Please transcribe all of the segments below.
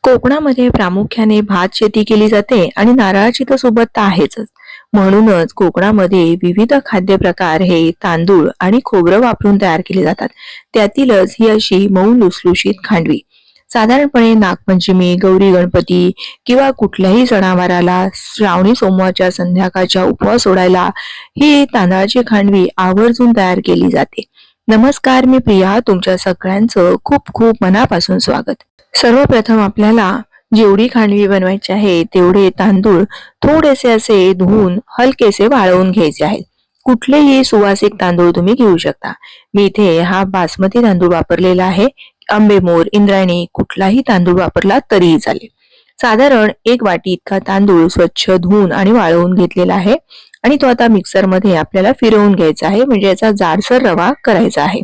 कोकणामध्ये प्रामुख्याने भात शेती केली जाते आणि नारळाची तर सोबत तर आहेच. म्हणूनच कोकणामध्ये विविध खाद्यप्रकार हे तांदूळ आणि खोबरं वापरून तयार केले जातात. त्यातीलच ही अशी मऊ लुसलुशीत खांडवी साधारणपणे नागपंचमी, गौरी गणपती किंवा कुठल्याही सणावाराला श्रावणी सोमवारच्या संध्याकाळच्या उपवास सोडायला ही तांदळाची खांडवी आवर्जून तयार केली जाते. नमस्कार, मी प्रिया, तुमच्या सगळ्यांचं खूप खूप मनापासून स्वागत. सर्वप्रथम आपल्याला जेवढी खांडवी बनवायची आहे तेवढे तांदूळ थोडेसे असे धुवून हलकेसे वाळवून घ्यायचे आहेत. कुठलेही सुवासिक तांदूळ तुम्ही घेऊ शकता. मी इथे हा बासमती तांदूळ वापरलेला आहे. आंबेमोर, इंद्रायणी कुठलाही तांदूळ वापरला तरीही चालेल. साधारण 1 वाटी इतका तांदूळ स्वच्छ धुवून आणि वाळवून घेतलेला आहे आणि तो आता मिक्सर मध्ये आपल्याला फिरवून घ्यायचा आहे, म्हणजे याचा जाडसर रवा करायचा आहे.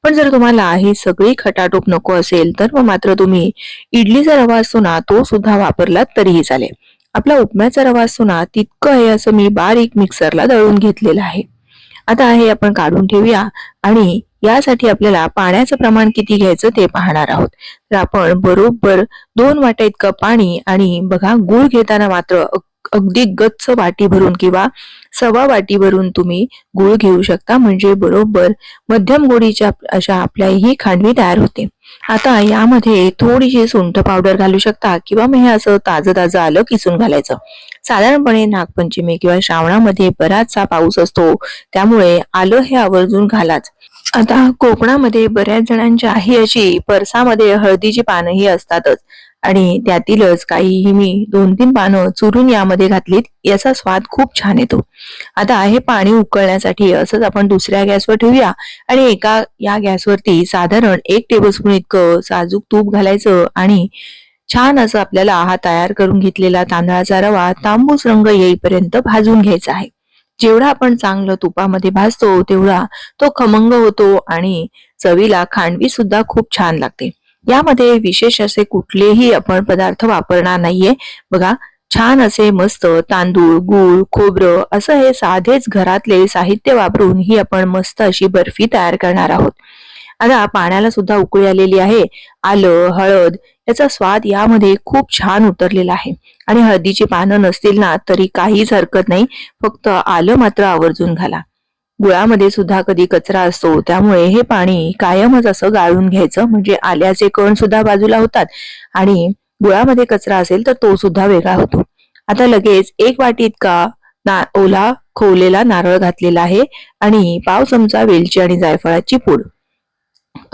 पण जर तुम्हाला ही सगळी खटाटोप नको असेल तर मग मात्र तुम्ही इडलीचा रवा असतो ना तो सुद्धा वापरला तरीही चालेल. आपला उपम्याचा रवा असतो ना तितकं हे असं मी बारीक मिक्सरला दळून घेतलेलं आहे. आता हे आपण काढून ठेवूया आणि यासाठी आपल्याला पाण्याचं प्रमाण किती घ्यायचं ते पाहणार आहोत. तर आपण बरोबर 2 वाट्या इतकं पाणी आणि बघा गूळ घेताना मात्र अगदी गच्च वाटी भरून किंवा सव्वा वाटी भरून तुम्ही गूळ घेऊ शकता, म्हणजे बरोबर मध्यम गोडीच्या अशा आपल्या ही खांडवी तयार होते. आता यामध्ये थोडीशी सुंठ पावडर घालू शकता किंवा मग हे असं ताजं आलं किसून घालायचं. साधारणपणे नागपंचमी किंवा श्रावणामध्ये बराचसा पाऊस असतो, त्यामुळे आलं हे आवर्जून घालाच. आता कोकणामध्ये बऱ्याच जणांच्या ही अशी परसामध्ये हळदीची पानंही असतातच आणि त्यातीलच काहीही मी 2-3 पानं चुरून यामध्ये घातलीत. याचा स्वाद खूप छान येतो. आता हे पाणी उकळण्यासाठी असंच आपण दुसऱ्या गॅसवर ठेवूया आणि या गॅसवरती साधारण 1 टेबलस्पून इतकं साजूक तूप घालायचं आणि छान असं आपल्याला हा तयार करून घेतलेला तांदळाचा रवा तांबूस रंग येईपर्यंत भाजून घ्यायचा आहे. जेवढा आपण चांगलं तुपामध्ये भाजतो तेवढा तो खमंग होतो आणि चवीला खांडवी सुद्धा खूप छान लागते. यामध्ये विशेष असे कुठलेही आपण पदार्थ वापरणार नाहीये. बघा, छान असे मस्त तांदूळ, गूळ, खोबरं असं हे साधेच घरातले साहित्य वापरून ही आपण मस्त अशी बर्फी तयार करणार आहोत. आता पाण्याला सुद्धा उकळी आलेली आहे. आलं, हळद याचा स्वाद यामध्ये खूप छान उतरलेला आहे आणि हळदीची पानं नसतील ना तरी काहीच हरकत नाही, फक्त आलं मात्र आवर्जून घाला. गुळामध्ये सुद्धा कधी कचरा असतो, त्यामुळे हे पाणी कायमच असं गाळून घ्यायचं, म्हणजे आल्याचे कण सुद्धा बाजूला होतात आणि गुळामध्ये कचरा असेल तर तो सुद्धा वेगळा होतो. आता लगेच 1 वाटी इतका ओला खोवलेला नारळ घातलेला आहे आणि पाव चमचा वेलची आणि जायफळाची पूड.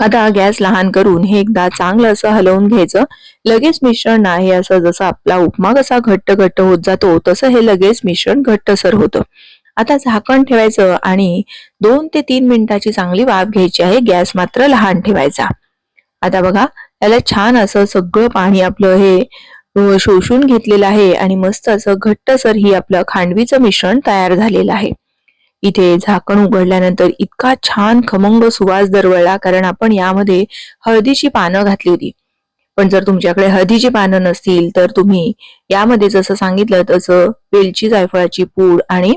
आता गॅस लहान करून हे एकदा चांगलं असं हलवून घ्यायचं. लगेच मिश्रण आहे असं जसं आपला उपमा कसा घट्ट घट्ट होत जातो तसं हे लगेच मिश्रण घट्टसर होतं. आता झाकण ठेवायचं आणि 2 ते 3 मिनिटाची चांगली वाफ घ्यायची आहे. गॅस मात्र लहान ठेवायचा. आता बघा, याला छान असं सगळं पाणी आपलं हे शोषून घेतलेलं आहे आणि मस्त असं घट्टसर ही आपलं खांडवीचं मिश्रण तयार झालेलं आहे. इथे झाकण उघडल्यानंतर इतका छान खमंग सुवास दरवळला, कारण आपण यामध्ये हळदीची पानं घातली होती. पण जर तुमच्याकडे हळदीची पानं नसतील तर तुम्ही यामध्ये जसं सांगितलं तसं वेलची, जायफळाची पूड आणि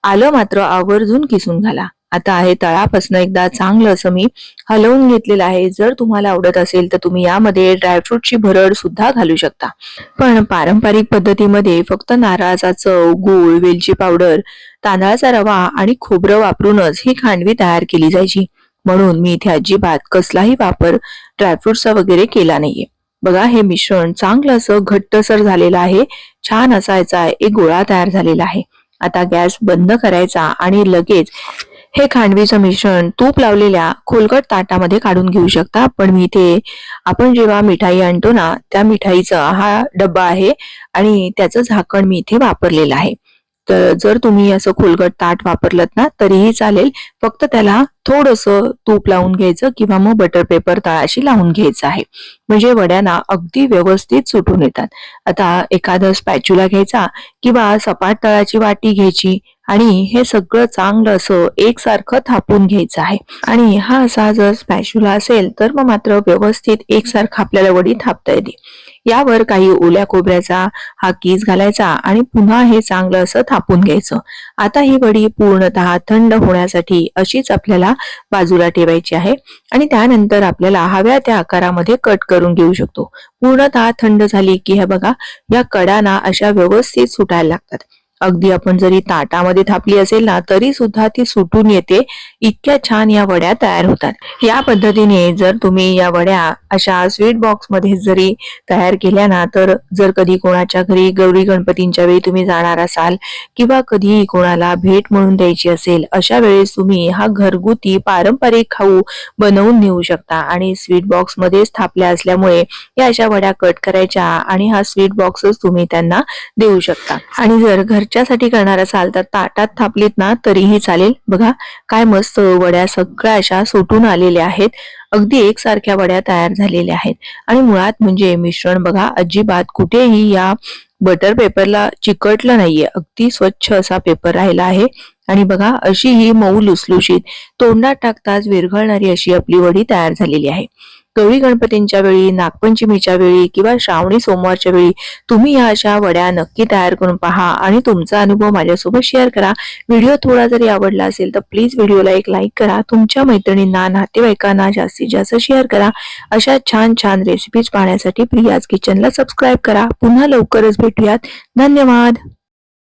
आलं मात्र आवर्जून किसून घाला. आता हे तळापासून एकदा चांगलं असं मी हलवून घेतलेलं आहे. जर तुम्हाला आवडत असेल तर तुम्ही यामध्ये ड्रायफ्रूटची भरड सुद्धा घालू शकता. पण पारंपरिक पद्धतीमध्ये फक्त नारळाचा चव, गूळ, वेलची पावडर, तांदळाचा रवा आणि खोबरं वापरूनच ही खांडवी तयार केली जायची. म्हणून मी इथे अजिबात कसलाही वापर ड्रायफ्रुट्सचा वगैरे केला नाहीये. बघा, हे मिश्रण चांगलं असं घट्टसर झालेलं आहे. छान असा याचा एक गोळा तयार झालेला आहे. आता गॅस बंद करायचा आणि लगेच हे खांडवीचं मिश्रण तूप लावलेल्या खोलगट ताटामध्ये काढून घेऊ शकता. पण मी इथे आपण जेव्हा मिठाई आणतो ना त्या मिठाईचा हा डब्बा आहे आणि त्याचं झाकण मी इथे वापरलेलं आहे. तर जर तुम्ही असं खोलगट ताट वापरलं ना तरीही चालेल, फक्त त्याला थोडंसं तूप लावून घ्यायचं किंवा मग बटर पेपर तळाशी लावून घ्यायचं आहे, म्हणजे वड्यांना अगदी व्यवस्थित सुटून येतात. आता एखादं स्पॅच्युला घ्यायचा किंवा सपाट तळाची वाटी घ्यायची आणि हे सगळं चांगलं असं एकसारखं थापून घ्यायचं आहे. आणि हा असा जर स्पॅच्युला असेल तर मग मात्र व्यवस्थित एकसारखं आपल्याला वडी थापता येते. यावर काही ओल्या खोबऱ्याचा हा कीस घालायचा आणि पुन्हा हे चांगलं असं थापून घ्यायचं। आता ही वडी पूर्णतः थंड होण्यासाठी अशीच आपल्याला बाजूला ठेवायची आहे आणि त्यानंतर आपल्याला हव्या त्या आकारामध्ये कट करून घेऊ शकतो। पूर्णतः थंड झाली की हे बघा, या कडा ना अशा व्यवस्थित सुटायला लागतात। अगदी आपण जरी ताटामध्ये थापली असेल ना तरी सुद्धा ती सुटून येते, इतक्या छान या वड्या तयार होतात। या पद्धतीने जर तुम्ही या वड्या अशा स्वीट बॉक्स मध्ये जरी तयार केल्या ना, तर जर कधी कोणाच्या घरी गौरी गणपतींच्या वेळी तुम्ही जाणार असाल किंवा कधी कोणाला भेट म्हणून द्यायची असेल, अशा वेळेस तुम्ही हा घरगुती पारंपरिक खाऊ बनवून नेऊ शकता आणि स्वीट बॉक्स मध्ये थापल्या असल्यामुळे या अशा वड्या कट करायच्या आणि हा स्वीट बॉक्सच तुम्ही त्यांना देऊ शकता। आणि जर घरच्यासाठी करणार असाल तर ताटात थापलीत ना तरीही चालेल। बघा काय मस्त वड्या सगळ्या अशा सुटून आलेल्या आहेत, अगदी एकसारख्या वड्या तयार झालेल्या आहेत। आणि मुळात म्हणजे मिश्रण बघा अजिबात कुठेही या बटर पेपरला चिकटलं नाहीये, अगदी स्वच्छ असा पेपर राहिला आहे। आणि बघा अशी ही मऊ लुसलुशीत तोंडात टाकताच विरघळणारी अशी आपली वडी तयार झालेली आहे। गौरी गणपतींच्या वेळी, नागपंचमीच्या वेळी किंवा श्रावणी सोमवारच्या वेळी तुम्ही या अशा वड्या नक्की तयार करून पहा आणि तुमचा अनुभव माझ्यासोबत शेअर करा। व्हिडिओ थोडा जरी आवडला असेल तर प्लीज व्हिडिओला एक लाईक करा, तुमच्या मैत्रिणींना, नातेवाईकांना जास्तीत जास्त शेअर करा। अशा छान छान रेसिपीज पाहण्यासाठी प्रियाज किचनला सबस्क्राईब करा। पुन्हा लवकरच भेटूयात। धन्यवाद।